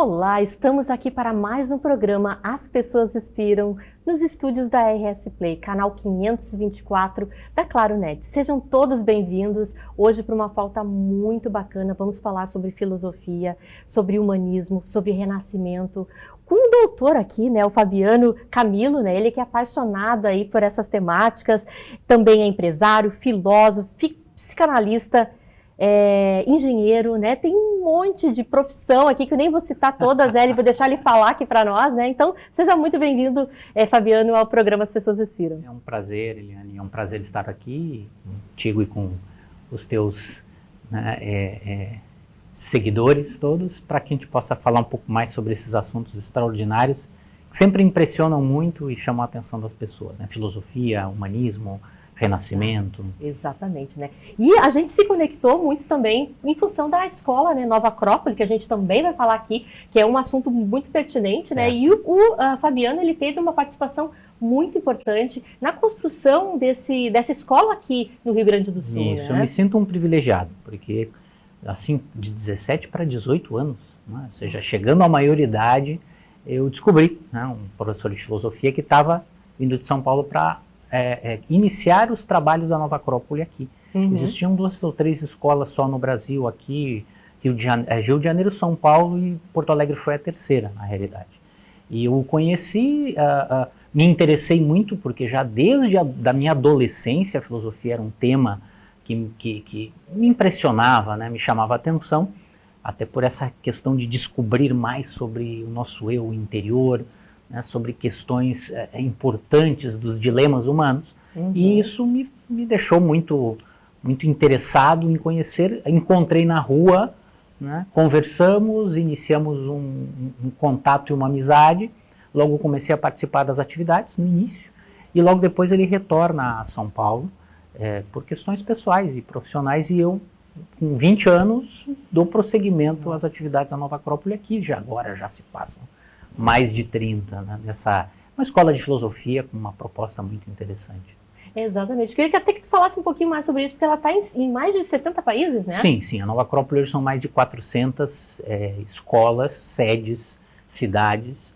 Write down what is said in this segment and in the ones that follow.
Olá, estamos aqui para mais um programa As Pessoas Inspiram, nos estúdios da RS Play, canal 524 da Claro Net. Sejam todos bem-vindos hoje para uma pauta muito bacana. Vamos falar sobre filosofia, sobre humanismo, sobre renascimento, com um doutor aqui, né, o Fabiano Camilo, né, ele que é apaixonado aí por essas temáticas, também é empresário, filósofo, psicanalista, engenheiro, né? Tem um monte de profissão aqui que eu nem vou citar todas, né? Vou deixar ele falar aqui para nós, né? Então, seja muito bem-vindo, Fabiano, ao programa As Pessoas Inspiram. É um prazer, Eliane, é um prazer estar aqui contigo e com os teus seguidores todos, para que a gente possa falar um pouco mais sobre esses assuntos extraordinários que sempre impressionam muito e chamam a atenção das pessoas, né? Filosofia, humanismo, renascimento. Exatamente, né? E a gente se conectou muito também em função da escola, né, Nova Acrópole, que a gente também vai falar aqui, que é um assunto muito pertinente, né? E o Fabiano, ele teve uma participação muito importante na construção dessa escola aqui no Rio Grande do Sul. Isso, né? Eu me sinto um privilegiado, porque assim, de 17 para 18 anos, né? Ou seja, chegando à maioridade, eu descobri, né, um professor de filosofia que estava vindo de São Paulo para iniciar os trabalhos da Nova Acrópole aqui. Existiam 2 ou 3 escolas só no Brasil, aqui, Rio de Janeiro, São Paulo e Porto Alegre foi a terceira, na realidade. E eu o conheci, me interessei muito, porque já desde da minha adolescência a filosofia era um tema que me impressionava, né, me chamava a atenção, até por essa questão de descobrir mais sobre o nosso eu interior, né, sobre questões importantes dos dilemas humanos, e isso me deixou muito interessado em conhecer. Encontrei na rua, né, conversamos, iniciamos um contato e uma amizade, logo comecei a participar das atividades no início, e logo depois ele retorna a São Paulo, por questões pessoais e profissionais, e eu, com 20 anos, dou prosseguimento às atividades da Nova Acrópole aqui, agora já se passam mais de 30, né, uma escola de filosofia com uma proposta muito interessante. Exatamente. Queria que até que tu falasse um pouquinho mais sobre isso, porque ela está em mais de 60 países, né? Sim, a Nova Acrópole hoje são mais de 400 escolas, sedes, cidades,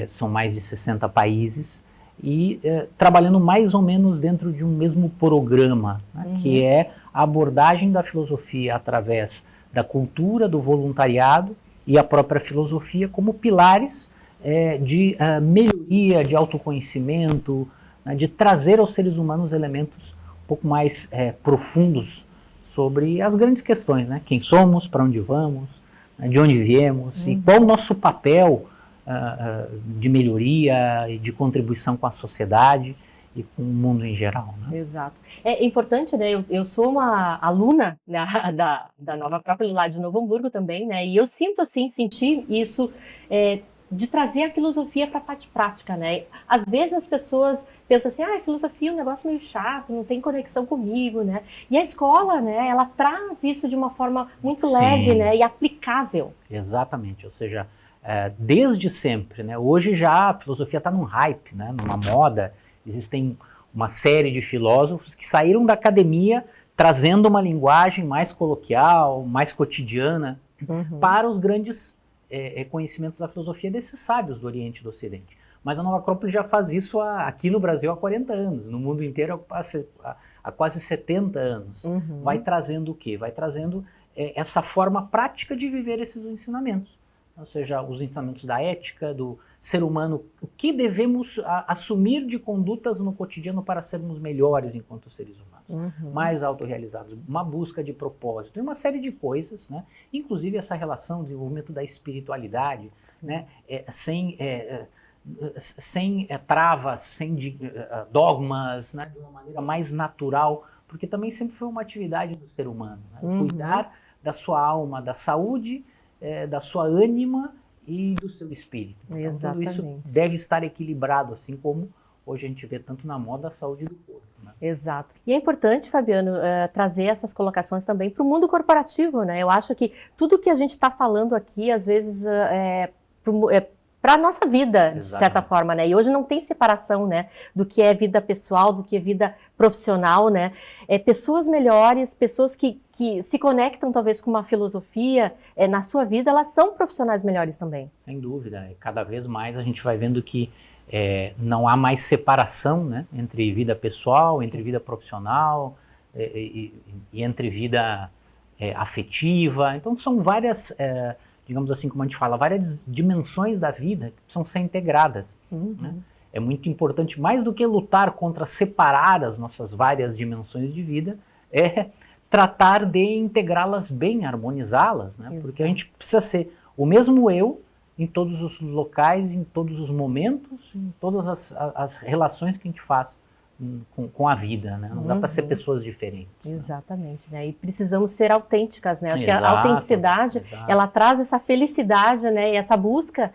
são mais de 60 países, e trabalhando mais ou menos dentro de um mesmo programa, né, que é a abordagem da filosofia através da cultura, do voluntariado e a própria filosofia como pilares de melhoria, de autoconhecimento, né, de trazer aos seres humanos elementos um pouco mais profundos sobre as grandes questões, né? Quem somos, para onde vamos, né, de onde viemos, e qual o nosso papel de melhoria e de contribuição com a sociedade e com o mundo em geral. Né? Exato. É importante, né? Eu sou uma aluna da Nova Acrópole lá de Novo Hamburgo também, né? E eu senti isso de trazer a filosofia para a parte prática, né? Às vezes as pessoas pensam assim, filosofia é um negócio meio chato, não tem conexão comigo, né? E a escola, né? Ela traz isso de uma forma muito leve, né? E aplicável. Exatamente, ou seja, desde sempre, né? Hoje já a filosofia está num hype, né? Numa moda. Existem uma série de filósofos que saíram da academia trazendo uma linguagem mais coloquial, mais cotidiana, para os grandes conhecimentos da filosofia desses sábios do Oriente e do Ocidente. Mas a Nova Acrópole já faz isso aqui no Brasil há 40 anos, no mundo inteiro há quase 70 anos. Vai trazendo o quê? Vai trazendo essa forma prática de viver esses ensinamentos. Ou seja, os ensinamentos da ética, do ser humano, o que devemos assumir de condutas no cotidiano para sermos melhores enquanto seres humanos, mais autorrealizados, uma busca de propósito, e uma série de coisas, né? Inclusive essa relação, desenvolvimento da espiritualidade, né? Sem travas, sem dogmas, né? De uma maneira mais natural, porque também sempre foi uma atividade do ser humano, né? Cuidar da sua alma, da saúde, da sua ânima e do seu espírito. Então, tudo isso deve estar equilibrado, assim como hoje a gente vê tanto na moda a saúde do corpo. Né? Exato. E é importante, Fabiano, trazer essas colocações também para o mundo corporativo, né? Eu acho que tudo que a gente está falando aqui, às vezes, para a nossa vida, de certa Exatamente. forma, né? E hoje não tem separação, né, do que é vida pessoal, do que é vida profissional, né? Pessoas melhores, pessoas que se conectam talvez com uma filosofia na sua vida, elas são profissionais melhores também. Sem dúvida. Cada vez mais a gente vai vendo que não há mais separação, né, entre vida pessoal, entre vida profissional e entre vida afetiva. Então são várias, digamos assim, como a gente fala, várias dimensões da vida que precisam ser integradas. Né? É muito importante, mais do que lutar contra separar as nossas várias dimensões de vida, tratar de integrá-las bem, harmonizá-las, né? Porque a gente precisa ser o mesmo eu em todos os locais, em todos os momentos, em todas as relações que a gente faz com a vida, né? Não dá para ser pessoas diferentes. Exatamente, né? E precisamos ser autênticas, né? Acho que Exato, a autenticidade, exato. ela traz essa felicidade, né? E essa busca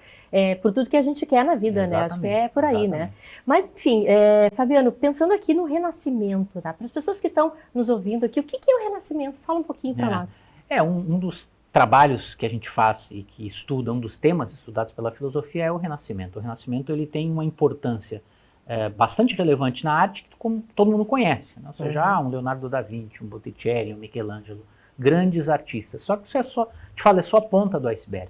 por tudo que a gente quer na vida, né? Acho que é por aí, né? Mas, enfim, Fabiano, pensando aqui no renascimento, tá? Para as pessoas que estão nos ouvindo aqui, o que é o renascimento? Fala um pouquinho para nós. Um dos trabalhos que a gente faz e que estuda, um dos temas estudados pela filosofia é o renascimento. O renascimento, ele tem uma importância bastante relevante na arte que como todo mundo conhece, né? Ou seja, um Leonardo da Vinci, um Botticelli, um Michelangelo, grandes artistas. Só que isso é só a ponta do iceberg.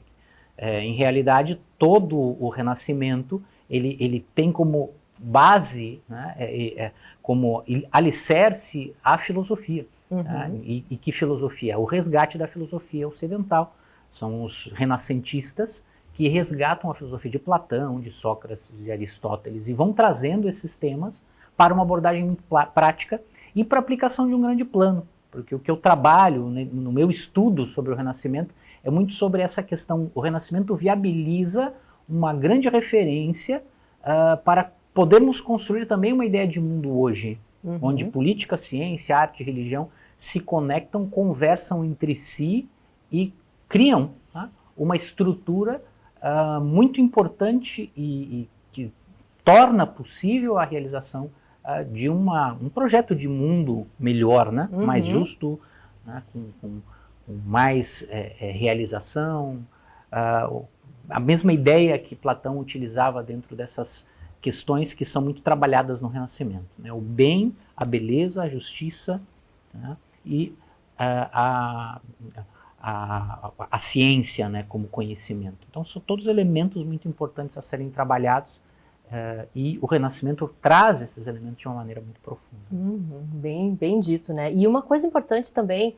Em realidade, todo o Renascimento, ele tem como base, né, como alicerce a filosofia. Tá? E que filosofia? O resgate da filosofia ocidental. São os renascentistas que resgatam a filosofia de Platão, de Sócrates, de Aristóteles, e vão trazendo esses temas para uma abordagem muito prática e para a aplicação de um grande plano. Porque o que eu trabalho, né, no meu estudo sobre o Renascimento é muito sobre essa questão. O Renascimento viabiliza uma grande referência para podermos construir também uma ideia de mundo hoje, onde política, ciência, arte e religião se conectam, conversam entre si e criam uma estrutura muito importante e que torna possível a realização de um projeto de mundo melhor, né? Mais justo, né? Com mais realização, a mesma ideia que Platão utilizava dentro dessas questões que são muito trabalhadas no Renascimento, né? O bem, a beleza, a justiça, né? E a ciência, né, como conhecimento. Então são todos elementos muito importantes a serem trabalhados e o Renascimento traz esses elementos de uma maneira muito profunda. Bem dito, né? E uma coisa importante também,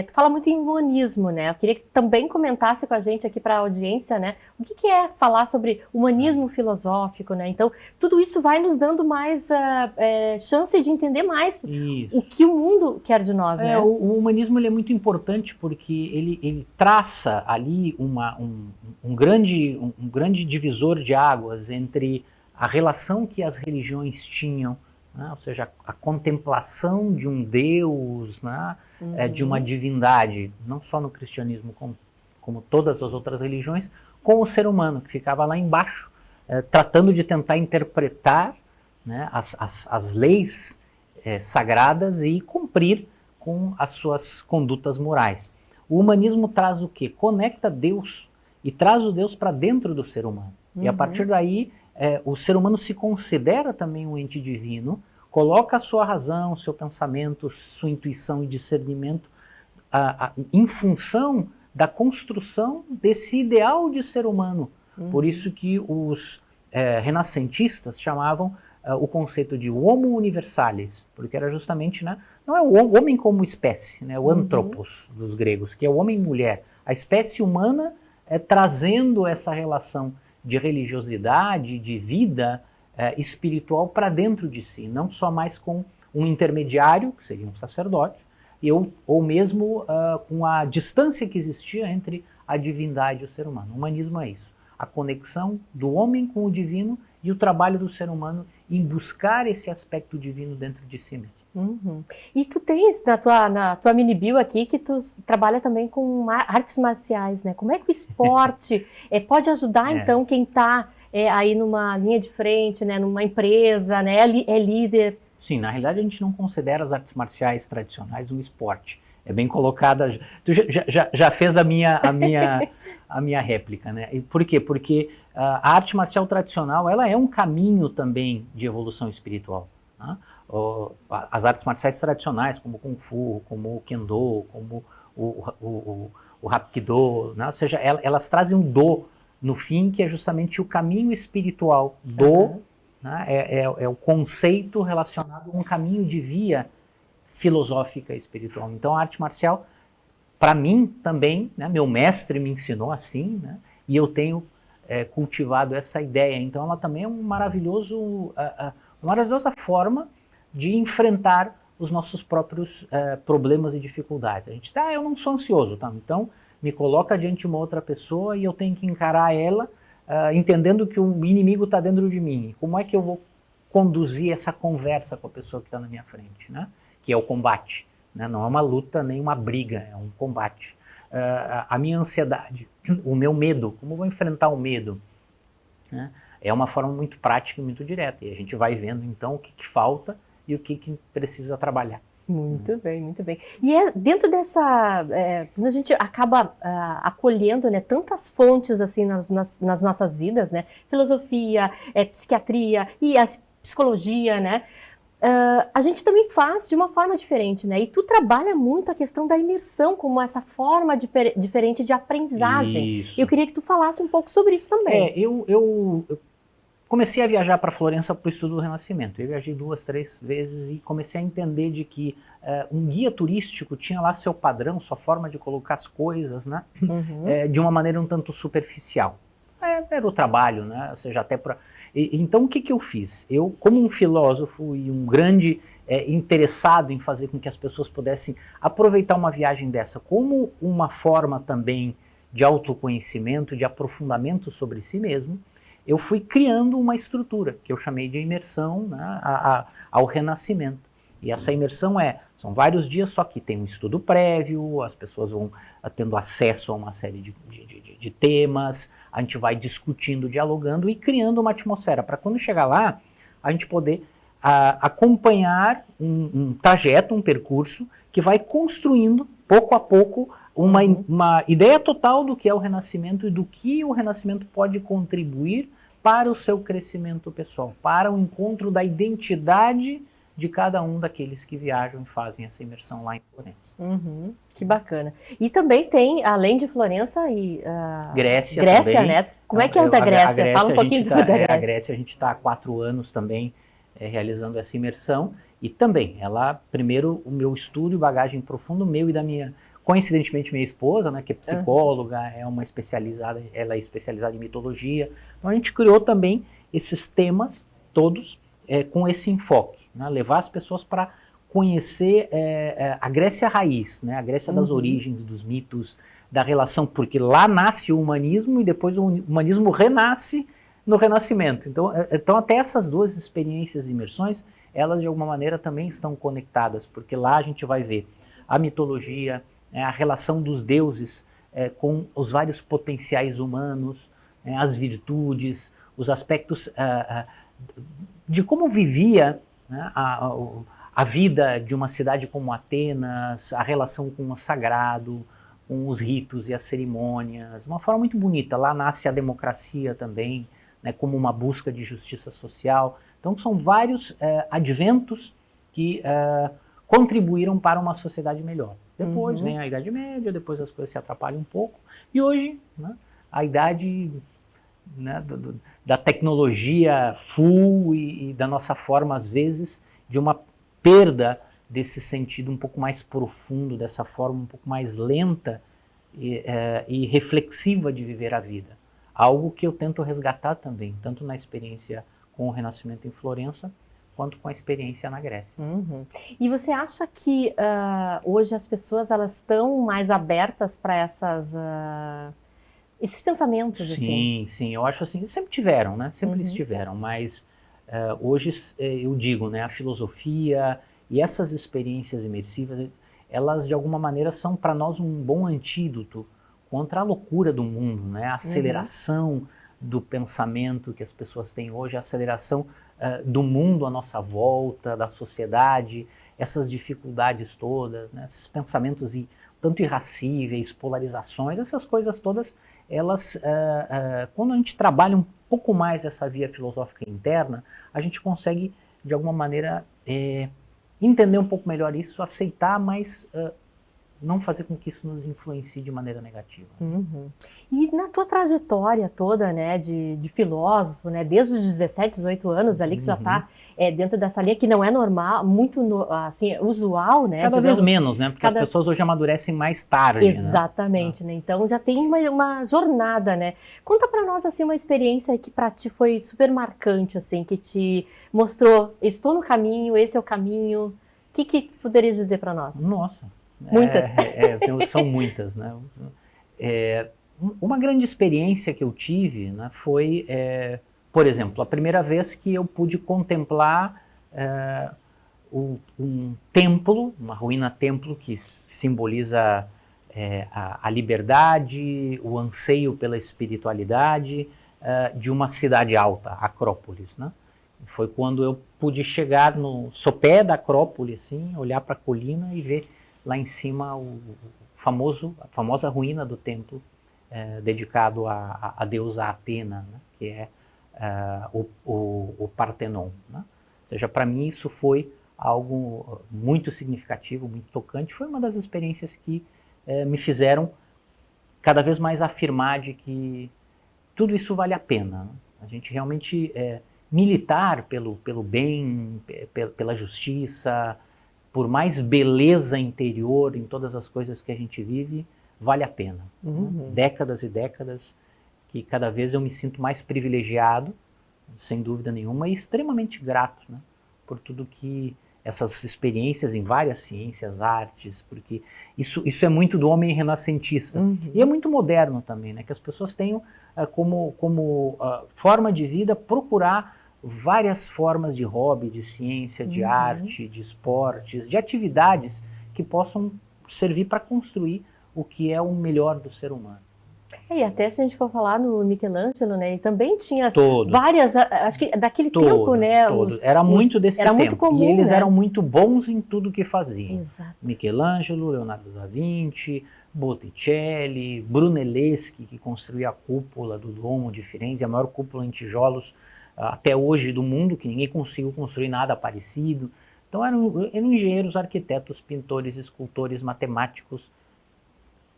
tu fala muito em humanismo, né? Eu queria que também comentasse com a gente aqui para a audiência, né? O que é falar sobre humanismo filosófico, né? Então, tudo isso vai nos dando mais chance de entender mais o que o mundo quer de nós, né? O humanismo ele é muito importante porque ele traça ali um grande divisor de águas entre a relação que as religiões tinham, né? Ou seja, a contemplação de um Deus, né? De uma divindade, não só no cristianismo, como todas as outras religiões, com o ser humano, que ficava lá embaixo, tratando de tentar interpretar, né, as leis sagradas e cumprir com as suas condutas morais. O humanismo traz o quê? Conecta Deus e traz o Deus para dentro do ser humano. E a partir daí, o ser humano se considera também um ente divino, coloca a sua razão, seu pensamento, sua intuição e discernimento em função da construção desse ideal de ser humano. Por isso que os renascentistas chamavam o conceito de homo universalis, porque era justamente, né, não é o homem como espécie, né, o anthropos dos gregos, que é o homem-mulher, a espécie humana trazendo essa relação de religiosidade, de vida espiritual para dentro de si, não só mais com um intermediário, que seria um sacerdote, ou mesmo com a distância que existia entre a divindade e o ser humano. O humanismo é isso, a conexão do homem com o divino e o trabalho do ser humano em buscar esse aspecto divino dentro de si mesmo. E tu tens na tua mini bio aqui que tu trabalha também com artes marciais, né? Como é que o esporte pode ajudar então quem está aí numa linha de frente, né? Numa empresa, né? É líder? Sim, na realidade a gente não considera as artes marciais tradicionais um esporte. É bem colocada. Tu já fez a minha réplica, né? E por quê? Porque a arte marcial tradicional, ela é um caminho também de evolução espiritual. Né? As artes marciais tradicionais, como o Kung Fu, como o Kendo, como o Hapkido, né? Ou seja, elas trazem um Do no fim, que é justamente o caminho espiritual. Do, né? É o conceito relacionado a um caminho de via filosófica e espiritual. Então a arte marcial, para mim também, né, meu mestre me ensinou assim, né, e eu tenho cultivado essa ideia. Então ela também é uma maravilhosa forma de enfrentar os nossos próprios problemas e dificuldades. A gente eu não sou ansioso, tá? Então me coloca diante de uma outra pessoa e eu tenho que encarar ela entendendo que o inimigo está dentro de mim. Como é que eu vou conduzir essa conversa com a pessoa que está na minha frente, né? Que é o combate. Né? Não é uma luta nem uma briga, é um combate. A minha ansiedade, o meu medo, como eu vou enfrentar o medo? Né? É uma forma muito prática e muito direta. E a gente vai vendo então o que falta e o que precisa trabalhar. Muito bem, muito bem. E dentro dessa, quando a gente acaba acolhendo, né, tantas fontes assim nas nossas vidas, né, filosofia, psiquiatria e a psicologia, né, a gente também faz de uma forma diferente, né? E tu trabalha muito a questão da imersão como essa forma diferente de aprendizagem. Isso. Eu queria que tu falasse um pouco sobre isso também. Eu comecei a viajar para Florença para o estudo do Renascimento. Eu viajei 2, 3 vezes e comecei a entender de que um guia turístico tinha lá seu padrão, sua forma de colocar as coisas, né? De uma maneira um tanto superficial. Era o trabalho, né? Ou seja, até para... Então o que eu fiz? Eu, como um filósofo e um grande interessado em fazer com que as pessoas pudessem aproveitar uma viagem dessa como uma forma também de autoconhecimento, de aprofundamento sobre si mesmo, eu fui criando uma estrutura que eu chamei de imersão, né, ao Renascimento. E essa imersão são vários dias, só que tem um estudo prévio, as pessoas vão tendo acesso a uma série de temas, a gente vai discutindo, dialogando e criando uma atmosfera para quando chegar lá, a gente poder acompanhar um trajeto, um percurso que vai construindo, pouco a pouco, uma ideia total do que é o Renascimento e do que o Renascimento pode contribuir para o seu crescimento pessoal, para o encontro da identidade de cada um daqueles que viajam e fazem essa imersão lá em Florença. Que bacana. E também tem, além de Florença e Grécia também, né? Como é que é o da Grécia? Fala um pouquinho da Grécia. A Grécia a gente está há 4 anos também realizando essa imersão e também, primeiro o meu estudo e bagagem profundo, meu e da minha, coincidentemente minha esposa, né, que é psicóloga, ela é especializada em mitologia, então a gente criou também esses temas todos com esse enfoque, né, levar as pessoas para conhecer a Grécia raiz, né, a Grécia das origens, dos mitos, da relação, porque lá nasce o humanismo e depois o humanismo renasce no Renascimento. Então até essas duas experiências e imersões, elas de alguma maneira também estão conectadas, porque lá a gente vai ver a mitologia, a relação dos deuses com os vários potenciais humanos, as virtudes, os aspectos de como vivia, né, a vida de uma cidade como Atenas, a relação com o sagrado, com os ritos e as cerimônias, de uma forma muito bonita. Lá nasce a democracia também, né, como uma busca de justiça social. Então são vários adventos que contribuíram para uma sociedade melhor. Depois vem a Idade Média, depois as coisas se atrapalham um pouco, e hoje, né, a idade, né, da tecnologia full e da nossa forma, às vezes, de uma perda desse sentido um pouco mais profundo, dessa forma um pouco mais lenta e reflexiva de viver a vida. Algo que eu tento resgatar também, tanto na experiência com o Renascimento em Florença, quanto com a experiência na Grécia. E você acha que hoje as pessoas elas estão mais abertas para esses pensamentos? Sim, assim? Sim, eu acho assim, sempre tiveram, né? Sempre estiveram, mas hoje eu digo, né, a filosofia e essas experiências imersivas, elas de alguma maneira são para nós um bom antídoto contra a loucura do mundo, né? A aceleração do pensamento que as pessoas têm hoje, a aceleração do mundo à nossa volta, da sociedade, essas dificuldades todas, né? Esses pensamentos tanto irracíveis, polarizações, essas coisas todas, elas, quando a gente trabalha um pouco mais essa via filosófica interna, a gente consegue, de alguma maneira, entender um pouco melhor isso, aceitar, mas não fazer com que isso nos influencie de maneira negativa. Uhum. E na tua trajetória toda, né, de filósofo, né, desde os 17, 18 anos ali, que já está dentro dessa linha, que não é normal, muito assim, usual, né? Cada vez menos, né? Porque as pessoas hoje amadurecem mais tarde. Exatamente, né? Então já tem uma jornada, né? Conta para nós, assim, uma experiência que para ti foi super marcante, assim, que te mostrou, estou no caminho, esse é o caminho. O que tu poderias dizer para nós? Nossa. Muitas. São muitas, né? Uma grande experiência que eu tive, né, foi, por exemplo, a primeira vez que eu pude contemplar um templo, uma ruína-templo que simboliza a liberdade, o anseio pela espiritualidade de uma cidade alta, Acrópolis, né? Foi quando eu pude chegar no sopé da Acrópole, assim, olhar para a colina e ver lá em cima a famosa ruína do templo dedicado à deusa Atena, né, que é o Partenon. Né? Ou seja, para mim isso foi algo muito significativo, muito tocante. Foi uma das experiências que me fizeram cada vez mais afirmar de que tudo isso vale a pena. Né? A gente realmente militar pelo bem, pela justiça, por mais beleza interior em todas as coisas que a gente vive, vale a pena. Né? Décadas e décadas que cada vez eu me sinto mais privilegiado, sem dúvida nenhuma, e extremamente grato, né? Por tudo que essas experiências em várias ciências, artes, porque isso é muito do homem renascentista. E é muito moderno também, né? Que as pessoas tenham como forma de vida procurar várias formas de hobby, de ciência, de arte, de esportes, de atividades que possam servir para construir o que é o melhor do ser humano. E até se a gente for falar no Michelangelo, né, ele também tinha várias, acho que daquele tempo, né? Era muito desse tempo. Muito comum, e eles né? eram muito bons em tudo que faziam. Exato. Michelangelo, Leonardo da Vinci, Botticelli, Brunelleschi, que construiu a cúpula do Duomo de Firenze, a maior cúpula em tijolos até hoje do mundo, que ninguém conseguiu construir nada parecido. Então eram engenheiros, arquitetos, pintores, escultores, matemáticos.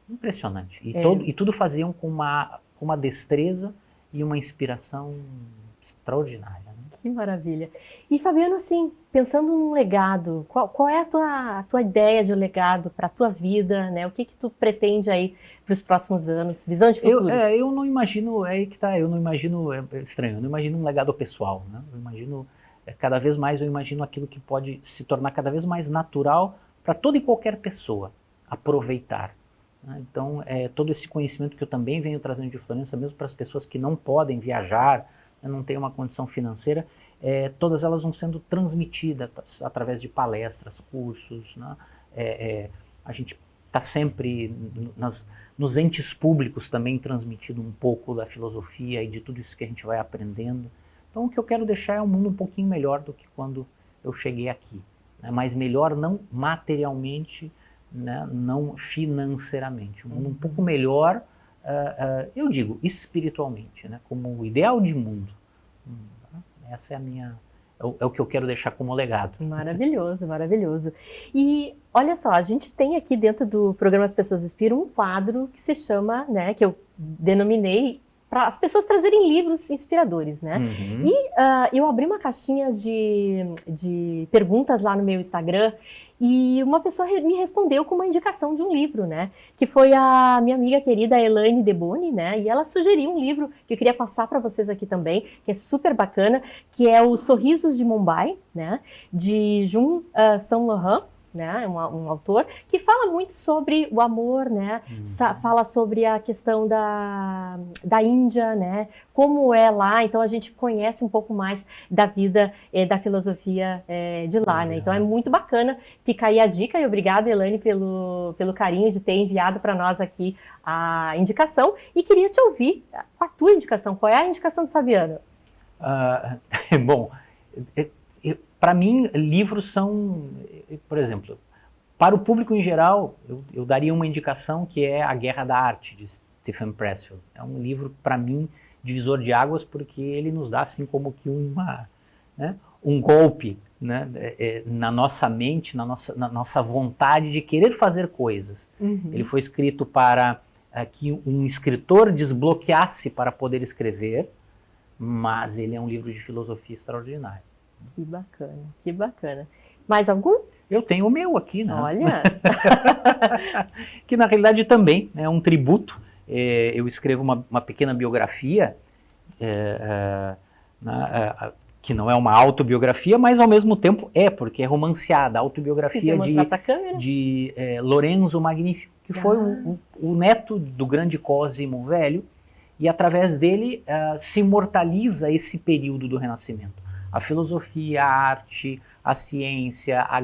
Impressionante. E tudo faziam com uma destreza e uma inspiração extraordinária. Né? Que maravilha. E Fabiano, assim, pensando num legado, qual é a tua ideia de legado para a tua vida, né? O que tu pretende aí para os próximos anos? Visão de futuro? Eu não imagino, aí que tá, eu não imagino, é estranho, eu não imagino um legado pessoal, né? Eu imagino, cada vez mais eu imagino aquilo que pode se tornar cada vez mais natural para toda e qualquer pessoa aproveitar. Então, todo esse conhecimento que eu também venho trazendo de Florença, mesmo para as pessoas que não podem viajar, não têm uma condição financeira, todas elas vão sendo transmitidas através de palestras, cursos. Né? A gente está sempre nos entes públicos também transmitindo um pouco da filosofia e de tudo isso que a gente vai aprendendo. Então, o que eu quero deixar é um mundo um pouquinho melhor do que quando eu cheguei aqui. Né? Mas melhor não materialmente, né, não financeiramente, um mundo um pouco melhor, eu digo, espiritualmente, né, como o ideal de mundo. Essa é é o que eu quero deixar como legado. Maravilhoso, maravilhoso. E olha só, a gente tem aqui dentro do programa As Pessoas Inspiram um quadro que se chama, né, que eu denominei para as pessoas trazerem livros inspiradores, né? E eu abri uma caixinha de perguntas lá no meu Instagram e uma pessoa me respondeu com uma indicação de um livro, né? Que foi a minha amiga querida Elaine Deboni, né? E ela sugeriu um livro que eu queria passar para vocês aqui também, que é super bacana, que é Os Sorrisos de Mumbai, né? De Jung Saint Laurent. Né, um autor que fala muito sobre o amor, né, fala sobre a questão da Índia, né, como é lá, então a gente conhece um pouco mais da vida, da filosofia de lá, né, então é muito bacana, fica aí a dica e obrigada, Elaine, pelo carinho de ter enviado para nós aqui a indicação e queria te ouvir com a tua indicação, qual é a indicação do Fabiano? Bom, para mim, livros são, por exemplo, para o público em geral, eu daria uma indicação que é A Guerra da Arte, de Stephen Pressfield. É um livro, para mim, divisor de águas, porque ele nos dá assim como que um golpe, né, na nossa mente, na nossa vontade de querer fazer coisas. Ele foi escrito para que um escritor desbloqueasse para poder escrever, mas ele é um livro de filosofia extraordinário. Que bacana, que bacana. Mais algum? Eu tenho o meu aqui, né? Olha! Que na realidade também é um tributo. Eu escrevo uma pequena biografia, que não é uma autobiografia, mas ao mesmo tempo porque é romanceada, a autobiografia de Lorenzo Magnifico, que foi o neto do grande Cosimo Velho, e através dele se imortaliza esse período do Renascimento. A filosofia, a arte, a ciência, a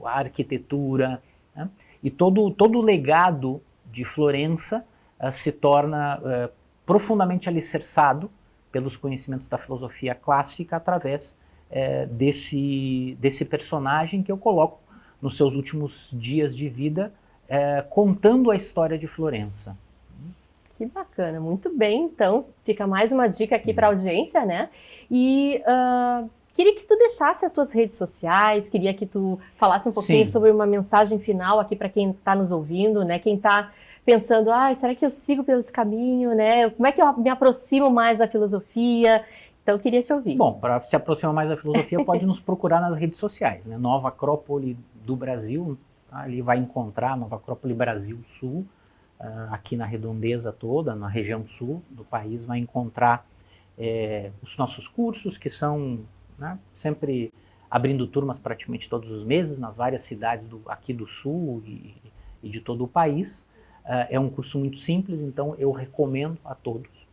arquitetura, né? E todo o legado de Florença se torna profundamente alicerçado pelos conhecimentos da filosofia clássica através desse personagem que eu coloco nos seus últimos dias de vida, contando a história de Florença. Que bacana, muito bem. Então, fica mais uma dica aqui para a audiência, né? E queria que tu deixasse as tuas redes sociais, queria que tu falasse um pouquinho sobre uma mensagem final aqui para quem está nos ouvindo, né? Quem está pensando, será que eu sigo pelo esse caminho, né? Como é que eu me aproximo mais da filosofia? Então, eu queria te ouvir. Bom, para se aproximar mais da filosofia, pode nos procurar nas redes sociais, né? Nova Acrópole do Brasil, ali vai encontrar Nova Acrópole Brasil Sul, aqui na redondeza toda, na região sul do país, vai encontrar os nossos cursos, que são, né, sempre abrindo turmas praticamente todos os meses, nas várias cidades aqui do sul e de todo o país. É um curso muito simples, então eu recomendo a todos.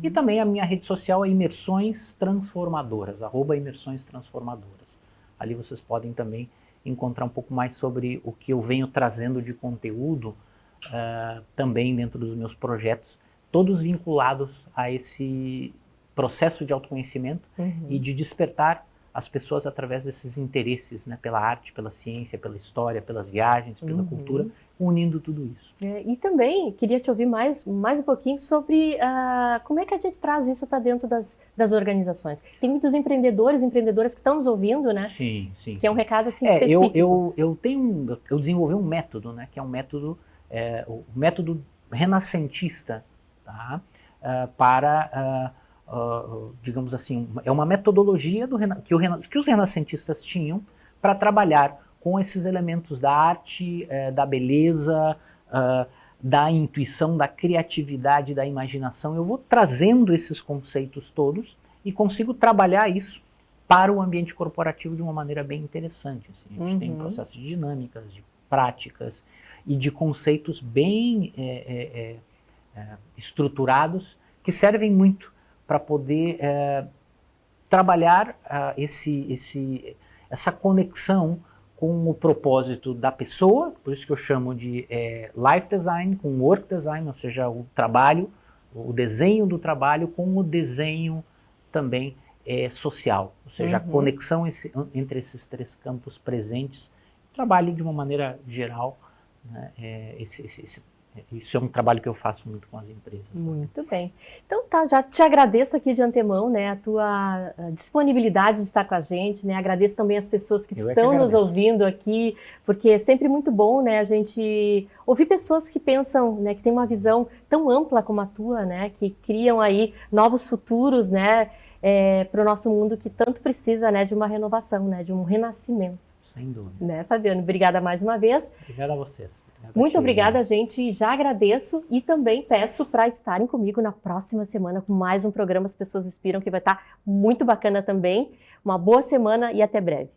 E também a minha rede social é Imersões Transformadoras, @Imersões Transformadoras. Ali vocês podem também encontrar um pouco mais sobre o que eu venho trazendo de conteúdo, também dentro dos meus projetos, todos vinculados a esse processo de autoconhecimento e de despertar as pessoas através desses interesses, né, pela arte, pela ciência, pela história, pelas viagens, pela cultura, unindo tudo isso. E também queria te ouvir mais um pouquinho sobre como é que a gente traz isso para dentro das organizações. Tem muitos empreendedores e empreendedoras que estão nos ouvindo, né? Sim, sim. Que é um recado assim específico. Eu desenvolvi um método, né, que é um método, o método renascentista, tá? Digamos assim, é uma metodologia que os renascentistas tinham para trabalhar com esses elementos da arte, da beleza, da intuição, da criatividade, da imaginação. Eu vou trazendo esses conceitos todos e consigo trabalhar isso para o ambiente corporativo de uma maneira bem interessante. Assim. A gente tem um processo de dinâmicas, de práticas e de conceitos bem estruturados que servem muito para poder trabalhar essa conexão com o propósito da pessoa, por isso que eu chamo de life design, com work design, ou seja, o trabalho, o desenho do trabalho com o desenho também social, ou seja, a conexão entre esses três campos presentes, trabalho de uma maneira geral, né, isso é um trabalho que eu faço muito com as empresas. Muito bem. Então tá, já te agradeço aqui de antemão, né, a tua disponibilidade de estar com a gente, né, agradeço também as pessoas que estão nos ouvindo aqui, porque é sempre muito bom, né, a gente ouvir pessoas que pensam, né, que têm uma visão tão ampla como a tua, né, que criam aí novos futuros, né, para o nosso mundo que tanto precisa, né, de uma renovação, né, de um renascimento. Sem dúvida. Né, Fabiano? Obrigada mais uma vez. Obrigado a vocês. Muito obrigada, gente. Já agradeço e também peço para estarem comigo na próxima semana com mais um programa As Pessoas Inspiram, que vai estar muito bacana também. Uma boa semana e até breve.